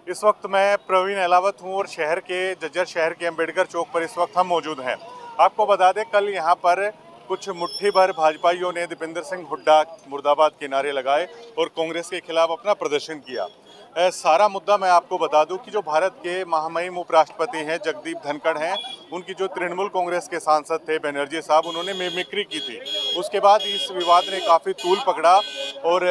इस वक्त मैं प्रवीण अहलावत हूँ और शहर के जज्जर शहर के अंबेडकर चौक पर इस वक्त हम मौजूद हैं। आपको बता दें, कल यहाँ पर कुछ मुट्ठी भर भाजपाइयों ने दीपेंद्र सिंह हुड्डा मुर्दाबाद के नारे लगाए और कांग्रेस के खिलाफ अपना प्रदर्शन किया। सारा मुद्दा मैं आपको बता दूं कि जो भारत के महामहिम उपराष्ट्रपति हैं जगदीप धनखड़ हैं, उनकी जो तृणमूल कांग्रेस के सांसद थे बनर्जी साहब, उन्होंने मिमिक्री की थी। उसके बाद इस विवाद ने काफ़ी तूल पकड़ा और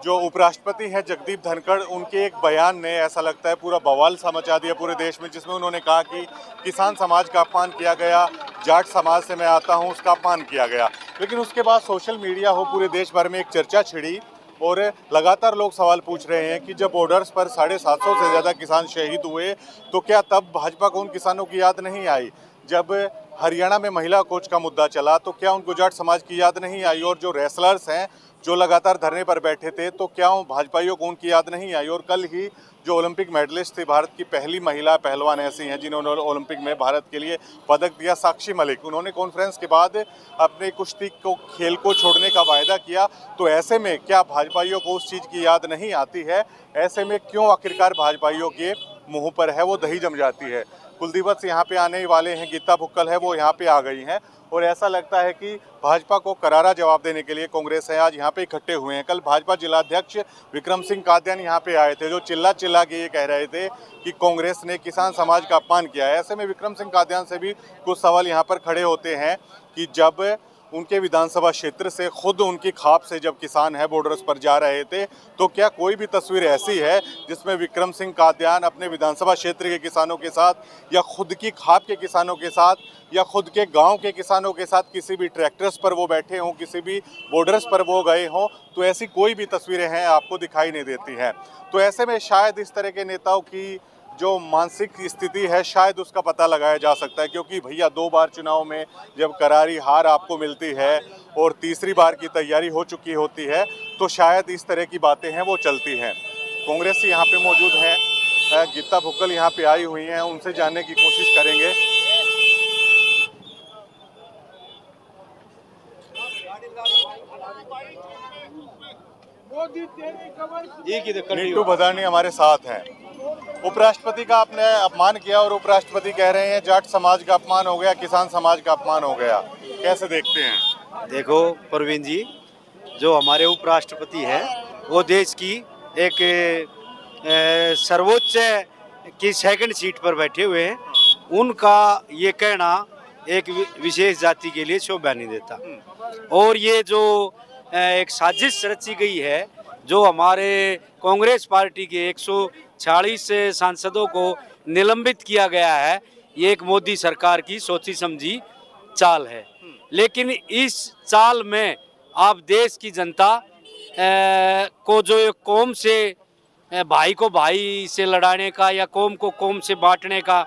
जो उपराष्ट्रपति हैं जगदीप धनखड़, उनके एक बयान ने ऐसा लगता है पूरा बवाल सा मचा दिया पूरे देश में, जिसमें उन्होंने कहा कि किसान समाज का अपमान किया गया, जाट समाज से मैं आता हूं उसका अपमान किया गया। लेकिन उसके बाद सोशल मीडिया हो पूरे देश भर में एक चर्चा छिड़ी और लगातार लोग सवाल पूछ रहे हैं कि जब बॉर्डर्स पर 750 से ज़्यादा किसान शहीद हुए तो क्या तब भाजपा को उन किसानों की याद नहीं आई? जब हरियाणा में महिला कोच का मुद्दा चला तो क्या उनको जाट समाज की याद नहीं आई? और जो रेसलर्स हैं जो लगातार धरने पर बैठे थे तो क्या भाजपाइयों को उनकी याद नहीं आई? और कल ही जो ओलंपिक मेडलिस्ट थी, भारत की पहली महिला पहलवान ऐसी हैं जिन्होंने ओलंपिक में भारत के लिए पदक दिया, साक्षी मलिक, उन्होंने कॉन्फ्रेंस के बाद अपने कुश्ती को खेल को छोड़ने का वायदा किया। तो ऐसे में क्या भाजपाइयों को उस चीज़ की याद नहीं आती है? ऐसे में क्यों आखिरकार भाजपाइयों के मुंह पर है वो दही जम जाती है? कुलदीप यहाँ पे आने वाले हैं, गीता भुक्कल है वो यहाँ पे आ गई हैं और ऐसा लगता है कि भाजपा को करारा जवाब देने के लिए कांग्रेस है आज यहाँ पे इकट्ठे हुए हैं। कल भाजपा जिलाध्यक्ष विक्रम सिंह कादियान यहाँ पे आए थे, जो चिल्ला के ये कह रहे थे कि कांग्रेस ने किसान समाज का अपमान किया है। ऐसे में विक्रम सिंह कादियान से भी कुछ सवाल यहाँ पर खड़े होते हैं कि जब उनके विधानसभा क्षेत्र से खुद उनकी खाप से जब किसान है बॉर्डर्स पर जा रहे थे तो क्या कोई भी तस्वीर ऐसी है जिसमें विक्रम सिंह कादियान अपने विधानसभा क्षेत्र के किसानों के साथ या खुद की खाप के किसानों के साथ या खुद के गांव के किसानों के साथ किसी भी ट्रैक्टर्स पर वो बैठे हों, किसी भी बॉर्डर्स पर वो गए हों? तो ऐसी कोई भी तस्वीरें हैं आपको दिखाई नहीं देती हैं। तो ऐसे में शायद इस तरह के नेताओं की जो मानसिक स्थिति है शायद उसका पता लगाया जा सकता है, क्योंकि भैया 2 बार चुनाव में जब करारी हार आपको मिलती है और तीसरी बार की तैयारी हो चुकी होती है तो शायद इस तरह की बातें हैं वो चलती हैं। कांग्रेस यहाँ पे मौजूद है, गीता भुक्कल यहाँ पे आई हुई हैं, उनसे जानने की कोशिश करेंगे। नीटू भदानी हमारे साथ हैं। उपराष्ट्रपति का आपने अपमान किया और उपराष्ट्रपति कह रहे हैं जाट समाज का अपमान हो गया, किसान समाज का अपमान हो गया, कैसे देखते हैं? देखो प्रवीण जी, जो हमारे उपराष्ट्रपति हैं वो देश की एक सर्वोच्च की सेकंड सीट पर बैठे हुए हैं। उनका ये कहना एक विशेष जाति के लिए शोभा नहीं देता। और ये जो एक साजिश रची गई है, जो हमारे कांग्रेस पार्टी के 146 सांसदों को निलंबित किया गया है, ये एक मोदी सरकार की सोची समझी चाल है। लेकिन इस चाल में आप देश की जनता को जो कौम से भाई को भाई से लड़ाने का या कौम को कौम से बांटने का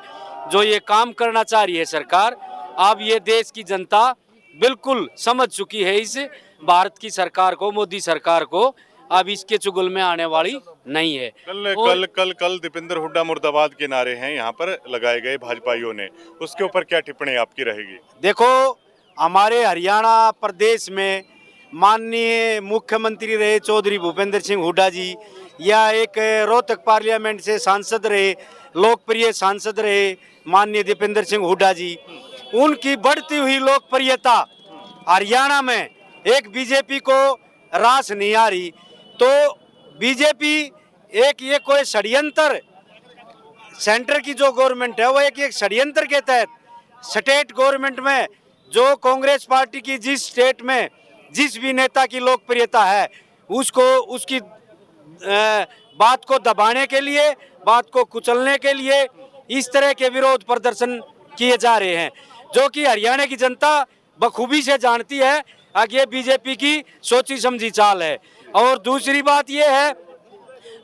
जो ये काम करना चाह रही है सरकार, अब ये देश की जनता बिल्कुल समझ चुकी है इस भारत की सरकार को, मोदी सरकार को। अब इसके चुगल में आने वाली नहीं है। कल दीपेंद्र हुड्डा मुर्दाबाद के नारे हैं यहाँ पर लगाए गए भाजपाइयों ने, उसके ऊपर क्या टिप्पणी आपकी रहेगी? देखो, हमारे हरियाणा प्रदेश में माननीय मुख्यमंत्री रहे चौधरी भूपेंद्र सिंह हुड्डा जी, या एक रोहतक पार्लियामेंट से सांसद रहे, लोकप्रिय सांसद रहे माननीय दीपेंद्र सिंह हुड्डा जी, उनकी बढ़ती हुई लोकप्रियता हरियाणा में एक बीजेपी को रास नहीं आ रही। तो बीजेपी एक ये कोई षड्यंत्र, सेंटर की जो गवर्नमेंट है वो एक षड्यंत्र के तहत स्टेट गवर्नमेंट में जो कांग्रेस पार्टी की जिस स्टेट में जिस भी नेता की लोकप्रियता है उसको उसकी बात को दबाने के लिए, बात को कुचलने के लिए इस तरह के विरोध प्रदर्शन किए जा रहे हैं, जो कि हरियाणा की जनता बखूबी से जानती है कि ये बीजेपी की सोची समझी चाल है। और दूसरी बात ये है,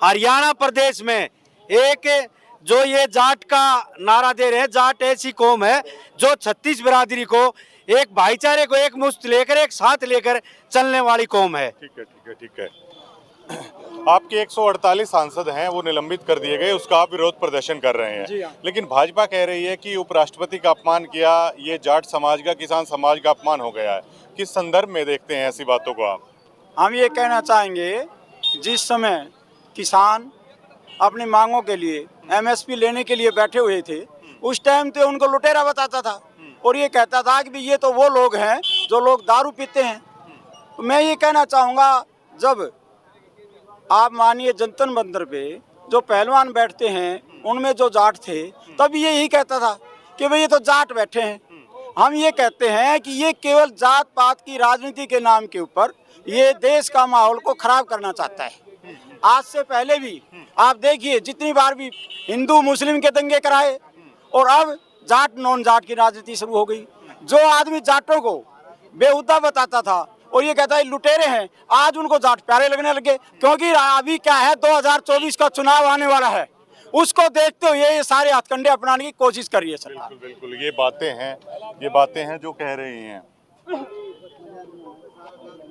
हरियाणा प्रदेश में एक जो ये जाट का नारा दे रहे हैं, जाट ऐसी कौम है जो 36 बिरादरी को एक भाईचारे को एक मुश्त लेकर एक साथ लेकर चलने वाली कौम है। ठीक है। आपके 148 सांसद हैं वो निलंबित कर दिए गए, उसका आप विरोध प्रदर्शन कर रहे हैं, लेकिन भाजपा कह रही है कि उपराष्ट्रपति का अपमान किया, ये जाट समाज का, किसान समाज का अपमान हो गया है। किस संदर्भ में देखते हैं ऐसी बातों को आप? हम ये कहना चाहेंगे, जिस समय किसान अपनी मांगों के लिए एमएसपी लेने के लिए बैठे हुए थे, उस टाइम तो उनको लुटेरा बताता था और ये कहता था कि भी ये तो वो लोग हैं जो लोग दारू पीते हैं। तो मैं ये कहना चाहूँगा, जब आप मानिए जनता मंदिर पे जो पहलवान बैठते हैं उनमें जो जाट थे, तब ये यही कहता था कि भाई ये तो जाट बैठे हैं। हम ये कहते हैं कि ये केवल जात पात की राजनीति के नाम के ऊपर ये देश का माहौल को खराब करना चाहता है। आज से पहले भी आप देखिए जितनी बार भी हिंदू मुस्लिम के दंगे कराए और अब जाट नॉन जाट की राजनीति शुरू हो गई। जो आदमी जाटों को बेहुदा बताता था और ये कहता है लुटेरे हैं, आज उनको जाट प्यारे लगने लगे, क्योंकि अभी क्या है 2024 का चुनाव आने वाला है, उसको देखते हुए ये सारे हथकंडे अपनाने की कोशिश कर रही है सरकार। बिल्कुल बिल्कुल, ये बातें हैं जो कह रही हैं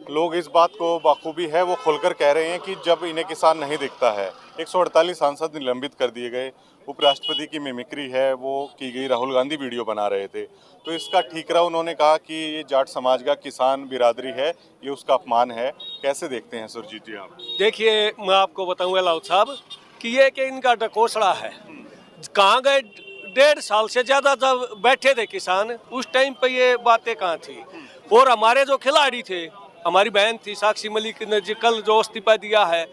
लोग। इस बात को बाखूबी है वो खुलकर कह रहे हैं कि जब इन्हें किसान नहीं दिखता है। 148 सांसद निलंबित कर दिए गए, उपराष्ट्रपति की मिमिक्री है वो की गई, राहुल गांधी वीडियो बना रहे थे, तो इसका ठीकरा उन्होंने कहा कि ये जाट समाज का किसान बिरादरी है, ये उसका अपमान है। कैसे देखते हैं सुरजीत जी आप? देखिए, मैं आपको बताऊंगा लाउद साहब कि ये कि इनका डकोसड़ा है। कहाँ गए? 1.5 साल से ज़्यादा जब बैठे थे किसान, उस टाइम पे ये बातें कहाँ थी? और हमारे जो खिलाड़ी थे, हमारी बहन थी साक्षी मलिक ने जी कल जो इस्तीफा दिया है,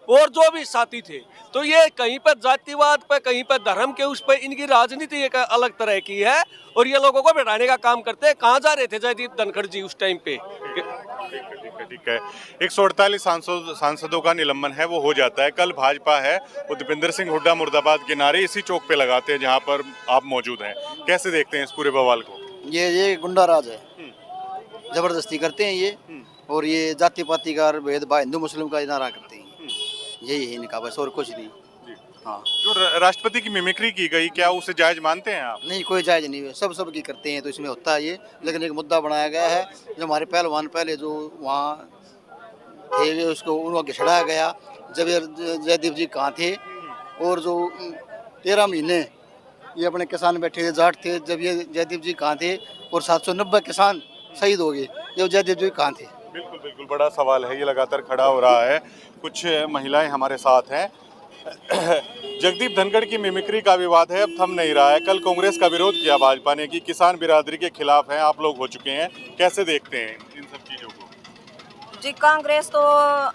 और जो भी साथी थे, तो ये कहीं पर जातिवाद पे, कहीं पर धर्म के उस पर इनकी राजनीति एक अलग तरह की है और ये लोगों को बैठाने का काम करते हैं। कहाँ जा रहे थे जयदीप धनखड़ जी उस टाइम पे? ठीक है, 148 सांसदों का निलंबन है वो हो जाता है। कल भाजपा है वो दीपेंद्र सिंह हुड्डा मुर्दाबाद के नारे इसी चौक पे लगाते हैं जहाँ पर आप मौजूद हैं। कैसे देखते हैं इस पूरे बवाल को? ये गुंडा राज है, जबरदस्ती करते हैं ये, और ये जाति पाति का भेदभाव हिंदू मुस्लिम का नारा करते हैं। यही है इनका, बस और कुछ नहीं। हाँ, जो राष्ट्रपति की मिमिक्री की गई, क्या उसे जायज मानते हैं आप? नहीं, कोई जायज नहीं है, सब की करते हैं तो इसमें होता है ये। लेकिन एक मुद्दा बनाया गया है, जो हमारे पहलवान पहले जो वहाँ थे उसको उनको घिसड़ाया गया। जब ये जयदीप जी कहाँ थे और जो 13 महीने ये अपने किसान बैठे थे, जाट थे, जब ये जयदीप जी कहाँ थे, और 790 किसान शहीद हो गए, जब जयदीप जी कहाँ थे। बिल्कुल बिल्कुल, बड़ा सवाल है, ये लगातार खड़ा हो रहा है। कुछ महिलाएं हमारे साथ हैं। जगदीप धनखड़ की मिमिक्री का विवाद है, अब थम नहीं रहा है। कल कांग्रेस का विरोध किया भाजपा ने कि किसान बिरादरी के खिलाफ हैं, आप लोग हो चुके हैं। कैसे देखते हैं इन सब चीज़ों को? जी, कांग्रेस तो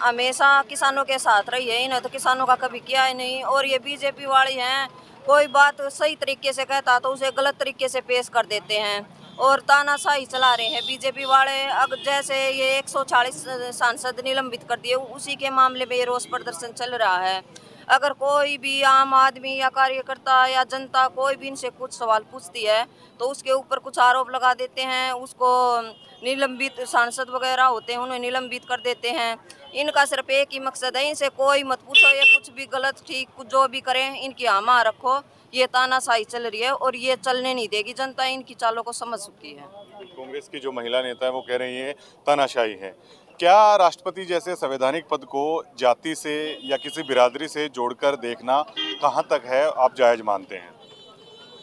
हमेशा किसानों के साथ रही है, इन्हें तो किसानों का कभी किया ही नहीं। और ये बीजेपी वाले हैं, कोई बात सही तरीके से कहता तो उसे गलत तरीके से पेश कर देते हैं और तानाशाही चला रहे हैं बीजेपी वाले। अब जैसे ये 140 सांसद निलंबित कर दिए, उसी के मामले में ये रोष प्रदर्शन चल रहा है। अगर कोई भी आम आदमी या कार्यकर्ता या जनता कोई भी इनसे कुछ सवाल पूछती है तो उसके ऊपर कुछ आरोप लगा देते हैं, उसको निलंबित सांसद वगैरह होते हैं उन्हें निलंबित कर देते हैं। इनका सिर्फ एक ही मकसद है, इनसे कोई मत पूछो, ये कुछ भी गलत ठीक जो भी करें इनकी आमा रखो। ये तानाशाही चल रही है और ये चलने नहीं देगी, जनता इनकी चालों को समझ चुकी है। कांग्रेस की जो महिला नेता है वो कह रही है तानाशाही है। क्या राष्ट्रपति जैसे संवैधानिक पद को जाति से या किसी बिरादरी से जोड़कर देखना कहाँ तक है, आप जायज मानते हैं?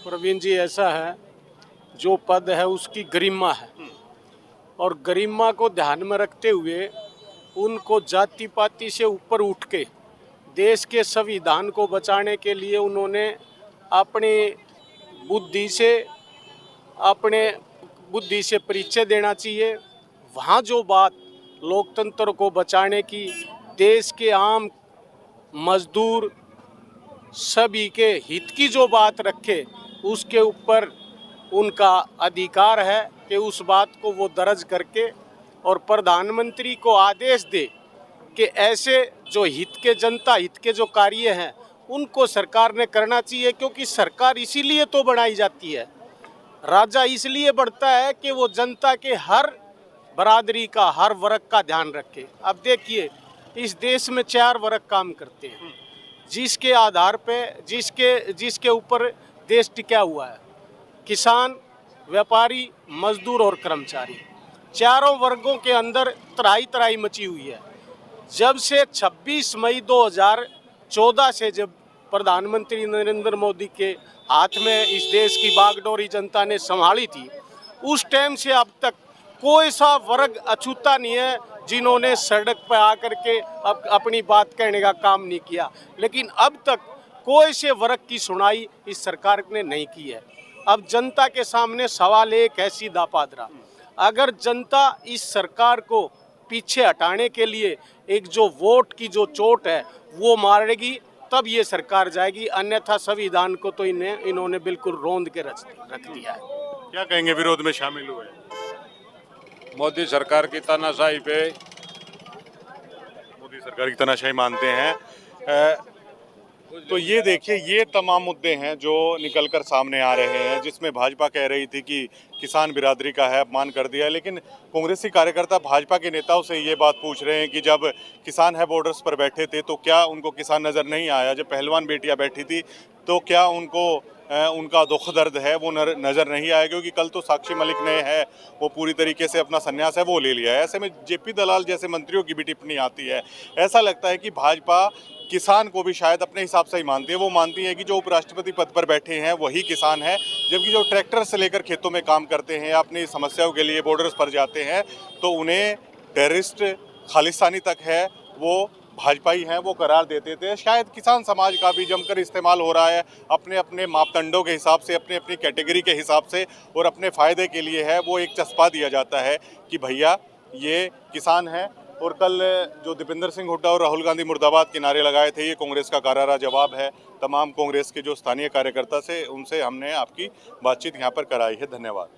प्रवीण जी, ऐसा है, जो पद है उसकी गरिमा है और गरिमा को ध्यान में रखते हुए उनको जाति पाति से ऊपर उठ के देश के संविधान को बचाने के लिए उन्होंने अपनी बुद्धि से परिचय देना चाहिए। वहाँ जो बात लोकतंत्र को बचाने की, देश के आम मजदूर सभी के हित की जो बात रखे, उसके ऊपर उनका अधिकार है कि उस बात को वो दर्ज करके और प्रधानमंत्री को आदेश दे कि ऐसे जो हित के, जनता हित के जो कार्य हैं उनको सरकार ने करना चाहिए। क्योंकि सरकार इसीलिए तो बनाई जाती है, राजा इसलिए बढ़ता है कि वो जनता के हर बरादरी का, हर वर्ग का ध्यान रखे। अब देखिए, इस देश में 4 वर्ग काम करते हैं, जिसके आधार पे जिसके ऊपर देश टिका हुआ है, किसान, व्यापारी, मजदूर और कर्मचारी। चारों वर्गों के अंदर तराई मची हुई है। जब से 26 मई 2014 से जब प्रधानमंत्री नरेंद्र मोदी के हाथ में इस देश की बागडोरी जनता ने संभाली थी, उस टाइम से अब तक कोई सा वर्ग अछूता नहीं है जिन्होंने सड़क पर आकर के अपनी बात कहने का काम नहीं किया, लेकिन अब तक कोई से वर्ग की सुनाई इस सरकार ने नहीं की है। अब जनता के सामने सवाल एक है सीधा पादरा, अगर जनता इस सरकार को पीछे हटाने के लिए एक जो वोट की जो चोट है वो मारेगी, तब ये सरकार जाएगी, अन्यथा संविधान को तो इन्होंने बिल्कुल रौंद के रख दिया है। क्या कहेंगे विरोध में शामिल हुए? मोदी सरकार की तानाशाही पे मोदी सरकार की तानाशाही मानते हैं। तो ये देखिए, ये तमाम मुद्दे हैं जो निकलकर सामने आ रहे हैं, जिसमें भाजपा कह रही थी कि किसान बिरादरी का है अपमान कर दिया, लेकिन कांग्रेसी कार्यकर्ता भाजपा के नेताओं से ये बात पूछ रहे हैं कि जब किसान है बॉर्डर्स पर बैठे थे तो क्या उनको किसान नज़र नहीं आया? जब पहलवान बेटियां बैठी थी तो क्या उनको उनका दुख दर्द है वो नज़र नहीं आया? क्योंकि कल तो साक्षी मलिक ने है वो पूरी तरीके से अपना संन्यास है वो ले लिया है। ऐसे में जेपी दलाल जैसे मंत्रियों की भी टिप्पणी आती है। ऐसा लगता है कि भाजपा किसान को भी शायद अपने हिसाब से ही मानती है। वो मानती है कि जो उपराष्ट्रपति पद पर बैठे हैं वही किसान है, जबकि जो ट्रैक्टर से लेकर खेतों में काम करते हैं, अपनी समस्याओं के लिए बॉर्डर्स पर जाते हैं, तो उन्हें टेररिस्ट खालिस्तानी तक है वो भाजपाई हैं वो करार देते थे। शायद किसान समाज का भी जमकर इस्तेमाल हो रहा है अपने अपने मापदंडों के हिसाब से, अपने अपनी कैटेगरी के हिसाब से, और अपने फ़ायदे के लिए है वो एक चस्पा दिया जाता है कि भैया ये किसान है। और कल जो दीपेंद्र सिंह हुड्डा और राहुल गांधी मुर्दाबाद के नारे लगाए थे, ये कांग्रेस का करारा जवाब है तमाम कांग्रेस के जो स्थानीय कार्यकर्ता से, उनसे हमने आपकी बातचीत यहाँ पर कराई है। धन्यवाद।